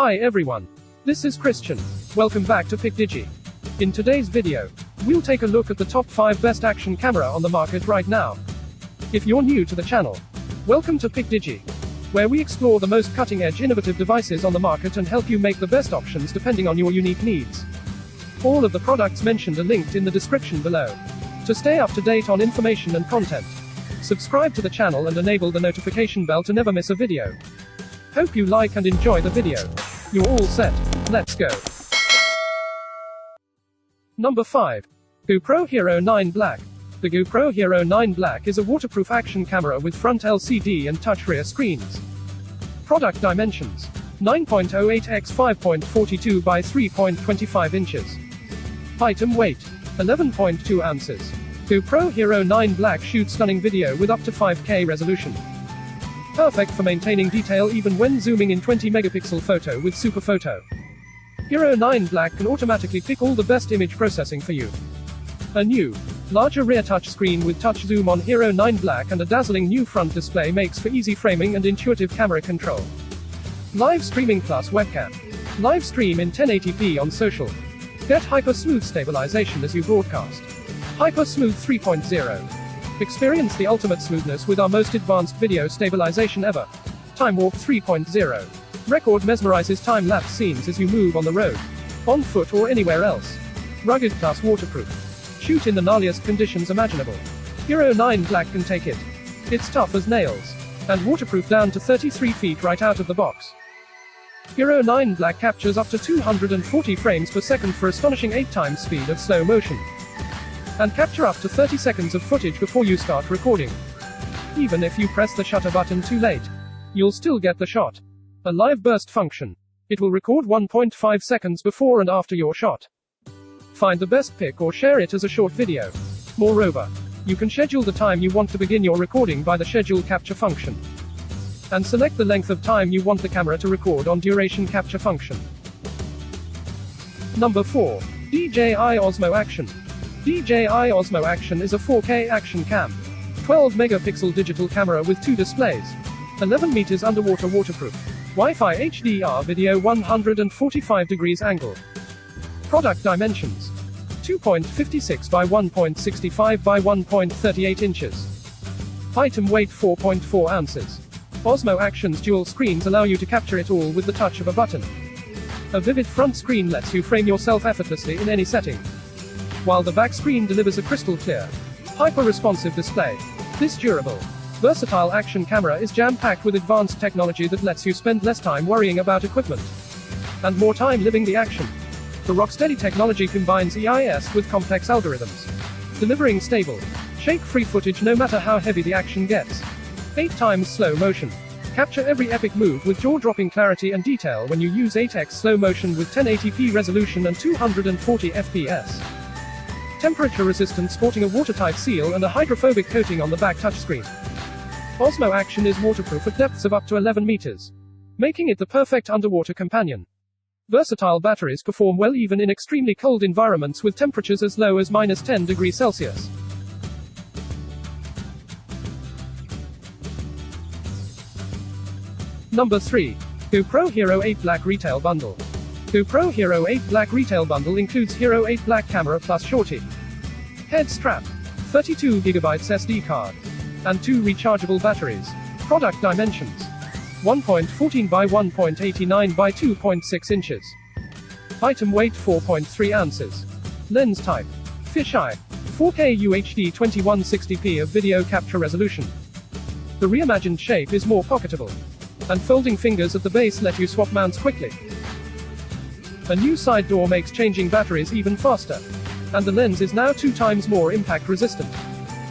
Hi everyone. This is Christian. Welcome back to Digi. In today's video, we'll take a look at the top 5 best action camera on the market right now. If you're new to the channel, welcome to Digi, where we explore the most cutting-edge innovative devices on the market and help you make the best options depending on your unique needs. All of the products mentioned are linked in the description below. To stay up to date on information and content, subscribe to the channel and enable the notification bell to never miss a video. Hope you like and enjoy the video. You're all set. Let's go. Number 5. GoPro Hero 9 Black. The GoPro Hero 9 Black is a waterproof action camera with front LCD and touch rear screens. Product dimensions: 9.08 x 5.42 by 3.25 inches. Item weight: 11.2 ounces. GoPro Hero 9 Black shoots stunning video with up to 5K resolution. Perfect for maintaining detail even when zooming in 20 megapixel photo with Super Photo. Hero 9 Black can automatically pick all the best image processing for you. A new, larger rear touch screen with touch zoom on Hero 9 Black and a dazzling new front display makes for easy framing and intuitive camera control. Live streaming plus webcam. Live stream in 1080p on social. Get hyper smooth stabilization as you broadcast. Hyper Smooth 3.0. Experience the ultimate smoothness with our most advanced video stabilization ever. Time Warp 3.0. Record mesmerizes time-lapse scenes as you move on the road, on foot or anywhere else. Rugged plus waterproof. Shoot in the gnarliest conditions imaginable. Hero 9 Black can take it. It's tough as nails. And waterproof down to 33 feet right out of the box. Hero 9 Black captures up to 240 frames per second for astonishing 8 times speed of slow motion. And capture up to 30 seconds of footage before you start recording. Even if you press the shutter button too late, you'll still get the shot. A live burst function. It will record 1.5 seconds before and after your shot. Find the best pic or share it as a short video. Moreover, you can schedule the time you want to begin your recording by the schedule capture function. And select the length of time you want the camera to record on duration capture function. Number 4. DJI Osmo Action. DJI Osmo Action is a 4K action cam. 12 megapixel digital camera with 2 displays. 11 meters underwater waterproof. Wi-Fi HDR video 145 degrees angle. Product dimensions: 2.56 by 1.65 by 1.38 inches. Item weight 4.4 ounces. Osmo Action's dual screens allow you to capture it all with the touch of a button. A vivid front screen lets you frame yourself effortlessly in any setting, while the back screen delivers a crystal clear, hyper-responsive display. This durable, versatile action camera is jam-packed with advanced technology that lets you spend less time worrying about equipment and more time living the action. The rock-steady technology combines EIS with complex algorithms, delivering stable, shake-free footage no matter how heavy the action gets. 8 times slow motion. Capture every epic move with jaw-dropping clarity and detail when you use 8x slow motion with 1080p resolution and 240 fps. Temperature resistant, sporting a watertight seal and a hydrophobic coating on the back touchscreen. Osmo Action is waterproof at depths of up to 11 meters, making it the perfect underwater companion. Versatile batteries perform well even in extremely cold environments with temperatures as low as -10 degrees Celsius. Number 3. GoPro Hero 8 Black Retail Bundle. GoPro Hero 8 Black Retail Bundle includes Hero 8 Black camera plus shorty, head strap, 32GB SD card, and 2 rechargeable batteries. Product dimensions: 1.14 by 1.89 by 2.6 inches. Item weight 4.3 ounces. Lens type: fisheye. 4K UHD 2160p of video capture resolution. The reimagined shape is more pocketable, and folding fingers at the base let you swap mounts quickly. A new side door makes changing batteries even faster, and the lens is now 2 times more impact resistant.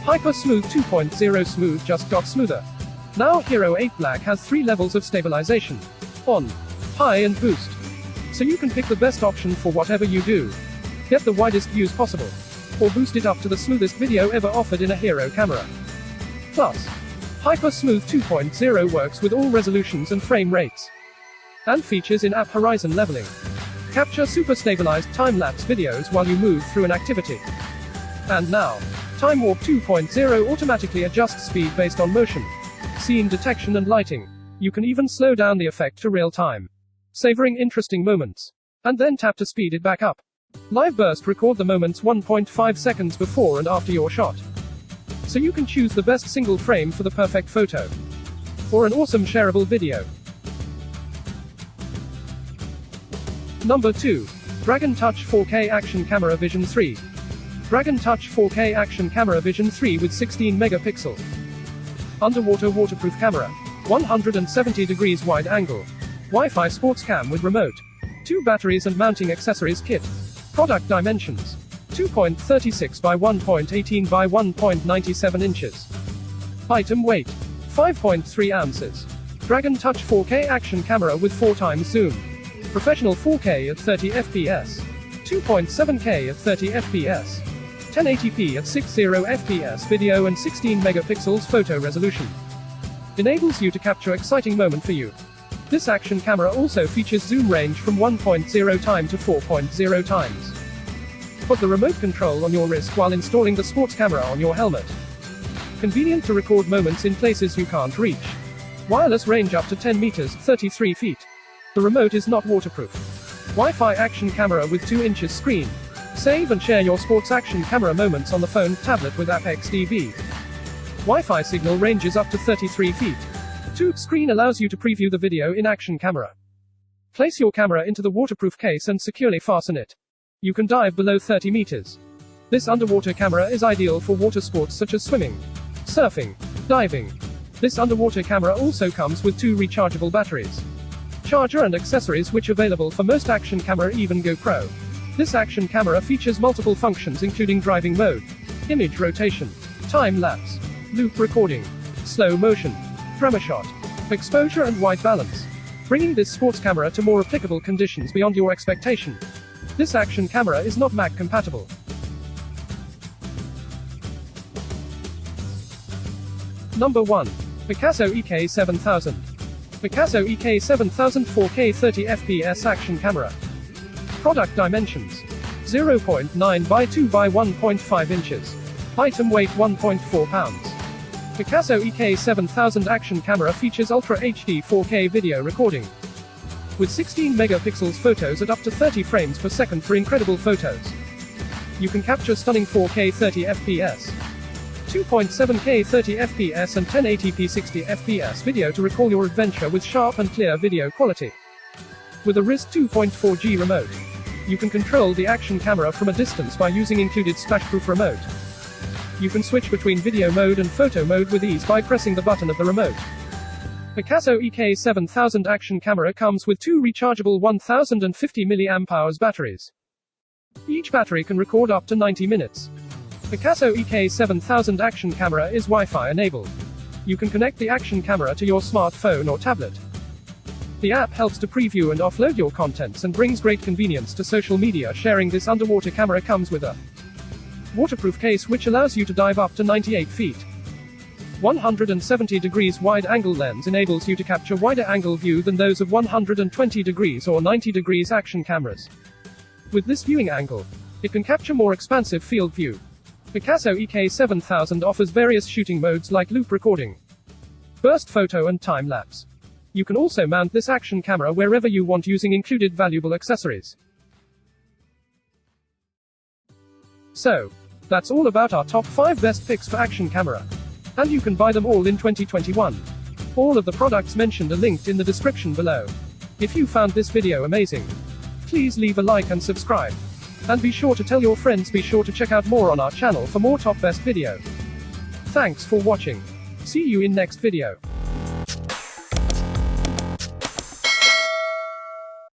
Hyper Smooth 2.0 Smooth just got smoother. Now Hero 8 Black has 3 levels of stabilization: on, high and boost. So you can pick the best option for whatever you do. Get the widest views possible, or boost it up to the smoothest video ever offered in a Hero camera. Plus, Hyper Smooth 2.0 works with all resolutions and frame rates, and features in-app horizon leveling. Capture super stabilized time-lapse videos while you move through an activity. And now, Time Warp 2.0 automatically adjusts speed based on motion, scene detection and lighting. You can even slow down the effect to real time. savoring interesting moments. And then tap to speed it back up. Live burst record the moments 1.5 seconds before and after your shot. So you can choose the best single frame for the perfect photo. Or an awesome shareable video. Number 2. Dragon Touch 4K Action Camera Vision 3. Dragon Touch 4K Action Camera Vision 3 with 16 megapixel. Underwater waterproof camera. 170 degrees wide angle. Wi-Fi sports cam with remote. 2 batteries and mounting accessories kit. Product dimensions. 2.36 by 1.18 by 1.97 inches. Item weight. 5.3 ounces. Dragon Touch 4K Action Camera with 4x zoom. Professional 4K at 30 fps. 2.7K at 30 fps. 1080p at 60 fps video and 16 megapixels photo resolution. Enables you to capture exciting moment for you. This action camera also features zoom range from 1.0 times to 4.0 times. Put the remote control on your wrist while installing the sports camera on your helmet. Convenient to record moments in places you can't reach. Wireless range up to 10 meters, 33 feet. The remote is not waterproof. Wi-Fi action camera with 2 inches screen. Save and share your sports action camera moments on the phone, tablet with app XDB. Wi-Fi signal ranges up to 33 feet. 2 screen allows you to preview the video in action camera. Place your camera into the waterproof case and securely fasten it. You can dive below 30 meters. This underwater camera is ideal for water sports such as swimming, surfing, diving. This underwater camera also comes with 2 rechargeable batteries. Charger and accessories which available for most action camera, even GoPro. This action camera features multiple functions including driving mode, image rotation, time lapse, loop recording, slow motion, tremor shot, exposure and white balance, bringing this sports camera to more applicable conditions beyond your expectation. This action camera is not Mac compatible. Number 1. Picasso Eek 7000. Picasso Eek 7000 4K 30 fps action camera. Product dimensions. 0.9 by 2 by 1.5 inches. Item weight 1.4 pounds. Picasso Eek 7000 action camera features Ultra HD 4K video recording. With 16 megapixels photos at up to 30 frames per second for incredible photos. You can capture stunning 4K 30 fps. 2.7K 30 fps and 1080p 60 fps video to recall your adventure with sharp and clear video quality. With a wrist 2.4G remote, you can control the action camera from a distance by using included splash-proof remote. You can switch between video mode and photo mode with ease by pressing the button of the remote. Picasso Eek 7000 action camera comes with 2 rechargeable 1050 mAh batteries. Each battery can record up to 90 minutes. Picasso Eek 7000 action camera is Wi-Fi enabled. You can connect the action camera to your smartphone or tablet. The app helps to preview and offload your contents and brings great convenience to social media sharing. This underwater camera comes with a waterproof case which allows you to dive up to 98 feet. 170 degrees wide angle lens enables you to capture wider angle view than those of 120 degrees or 90 degrees action cameras. With this viewing angle, it can capture more expansive field view. Picasso Eek 7000 offers various shooting modes like loop recording, burst photo and time lapse. You can also mount this action camera wherever you want using included valuable accessories. So, that's all about our top 5 best picks for action camera. And you can buy them all in 2021. All of the products mentioned are linked in the description below. If you found this video amazing, please leave a like and subscribe. And be sure to tell your friends. Be sure to check out more on our channel for more top best video. Thanks for watching. See you in next video.